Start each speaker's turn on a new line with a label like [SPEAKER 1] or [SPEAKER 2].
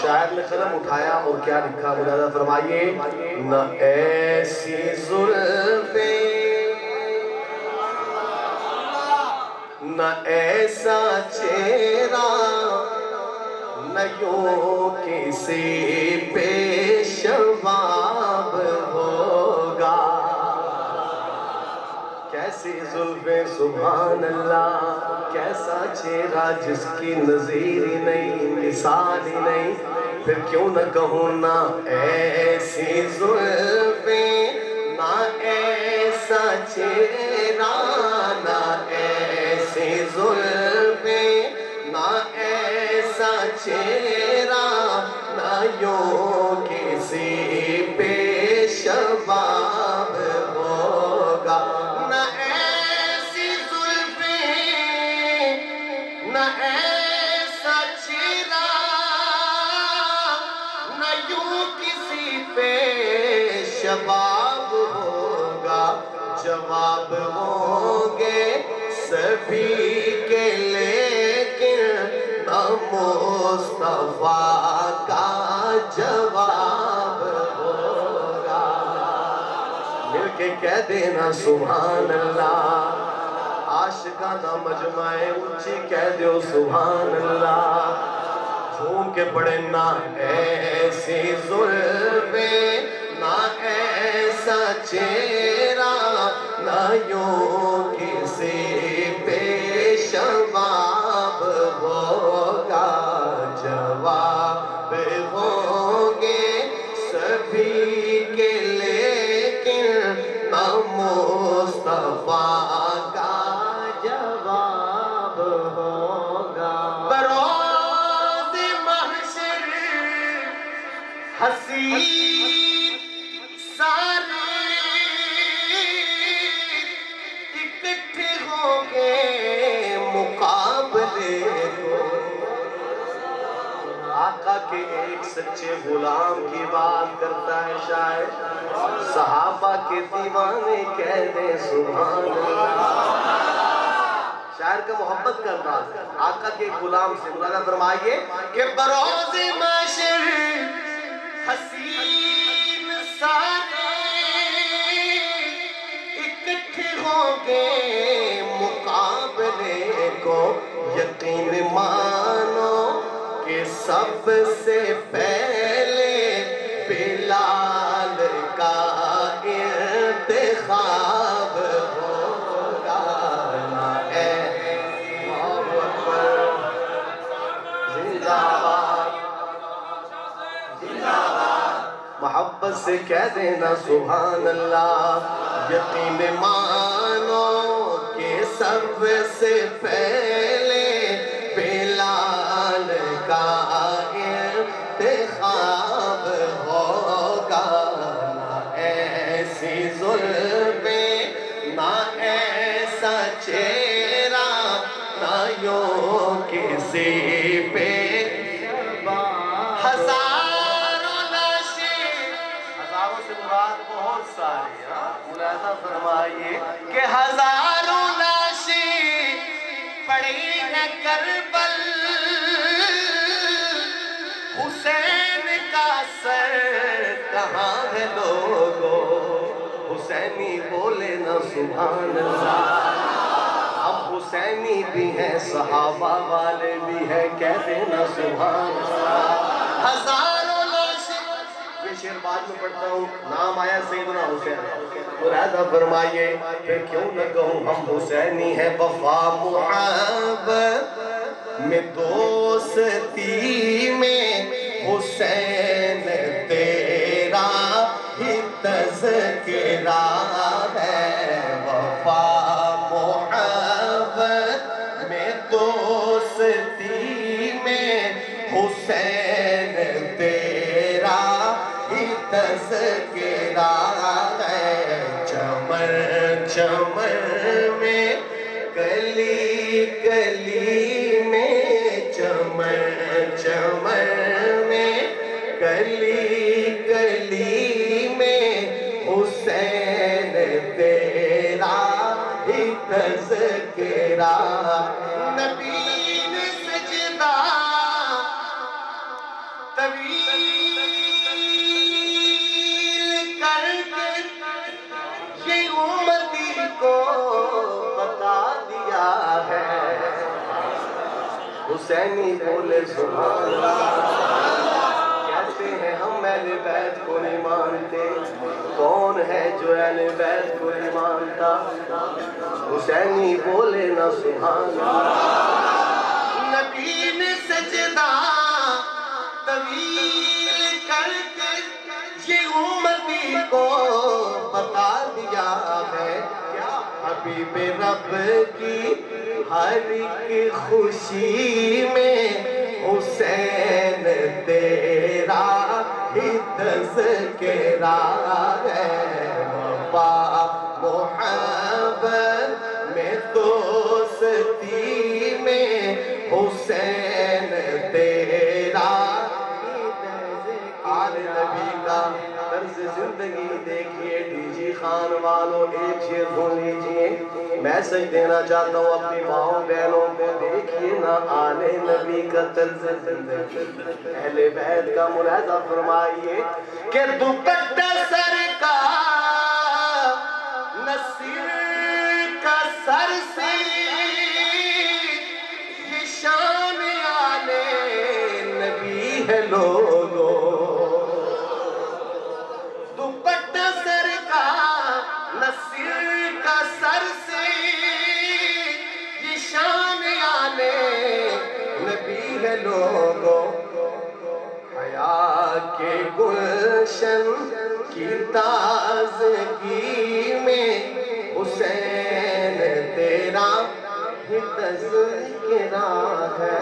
[SPEAKER 1] شاعر نے قلم اٹھایا اور کیا لکھا ملاحظہ فرمائیے. نہ ایسی زلفیں نہ ایسا چہرہ نہ یوں کسی پیشواب ہوگا. کیسی زلفیں سبحان اللہ, کیسا چہرہ جس کی نظیر ہی نہیں, مثال ہی نہیں. پھر کیوں نہ کہوں نہ ایسی زلفیں نہ ایسا چہرہ نہ ایسی زلفیں نہ ایسا چہرہ نہ یوں کسی پیشواب ہوگا. نہ ایسی زلفیں نہ ایسا چہرہ نہ یوں کسی پیشواب ہوگا. جواب ہوں گے سبھی کے لیکن نہ مصطفیٰ کا جواب ہوگا. مل کے کہہ دینا سبحان اللہ. عاشقانہ مجمع اونچی کہہ دیو سبحان اللہ. جھوم کے پڑھے نہ ایسی زلفیں نہ ایسا چہرہ نہ یوں کسی پیشواب ہوگا. جواب ہوں گے سبھی کے لیکن نہ مصطفیٰ کا جواب ہوگا. بروز محشر حسین سارے اکٹھے ہوں گے مقابلے کو. آقا کے ایک سچے غلام کی بات کرتا ہے شاعر. صحابہ کے دیوانے کہہ دیں سبحان اللہ. شاعر کا محبت کا انداز ہے. آقا کے ایک غلام سے ملاحظہ فرمائیے کہ بروز محشر حسین سارے اکٹھے ہوں گے مقابلے کو. یقین مانو کہ سب سے پہلے بلال کا انتخاب ہوگا. زندہ باد زندہ باد. محبت سے کہہ دینا سبحان اللہ. یقین مانو کہ سب سے پہلے بلال کا انتخاب ہوگا. نہ ایسی زلفیں نہ ایسا چہرہ نہ یوں کسی پہ ہزاروں لاشیں. ہزاروں سے مراد بہت ساری. ملاحظہ فرمائیے کہ ہزاروں لاشیں پڑی ہے کربل. حسین کا سر کہاں ہے لوگو. حسینی بولے نا سبحان اللہ. ہم حسینی بھی ہیں صحابہ والے بھی ہیں کہہ دینا سبحان اللہ. ہزاروں لاشیں. یہ شعر بعد میں پڑھتا ہوں. نام آیا سیدنا حسین. ملاحظہ فرمائیے پھر کیوں نہ کہوں ہم حسینی ہیں. وفا محبت میں دوستی میں حسین تیرا ہی تذکرہ ہے. وفا محبت میں دوستی میں حسین تیرا ہی تذکرہ ہے. چمر چمر میں گلی گلی میں چمر چمر میں گلی گلی میں حسین تیرا ہی تذکرہ. نبی نے سجدہ طویل کر کے یہ امتی کو بتا دیا ہے حسینی بولے سبحان اللہ کہتے ہیں ہم اہل بیت کو نہیں مانتے کون ہے جو اہل بیت کو نہیں مانتا حسینی بولے نا سبحان اللہ نبی نے سجدہ طویل کر کے یہ امتی کو بتا دیا ہے حبیب رب کی ہر ایک خوشی میں حسین تیرا ہی تذکرہ ہے وفا محبت میں دوستی میں حسین تیرا آل نبی کا طرز زندگی دیکھیے ڈی جی خان والوں ایک شیر سن لیجئے میں سچ دینا چاہتا ہوں اپنی ماؤں بہنوں کو دیکھیے نا آل نبی کا طرز زندگی اہل بیت کا ملاحظہ فرمائیے کہ دوپٹہ سر کا نصیر کا سر سے یہ شان آل نبی ہے لوگوں دوپٹہ سر کا نصیر کا سر سے یہ شان آل نبی ہے لوگوں حیا کے گلشن کی تازگی میں حسین تیرا ہی تذکرہ ہے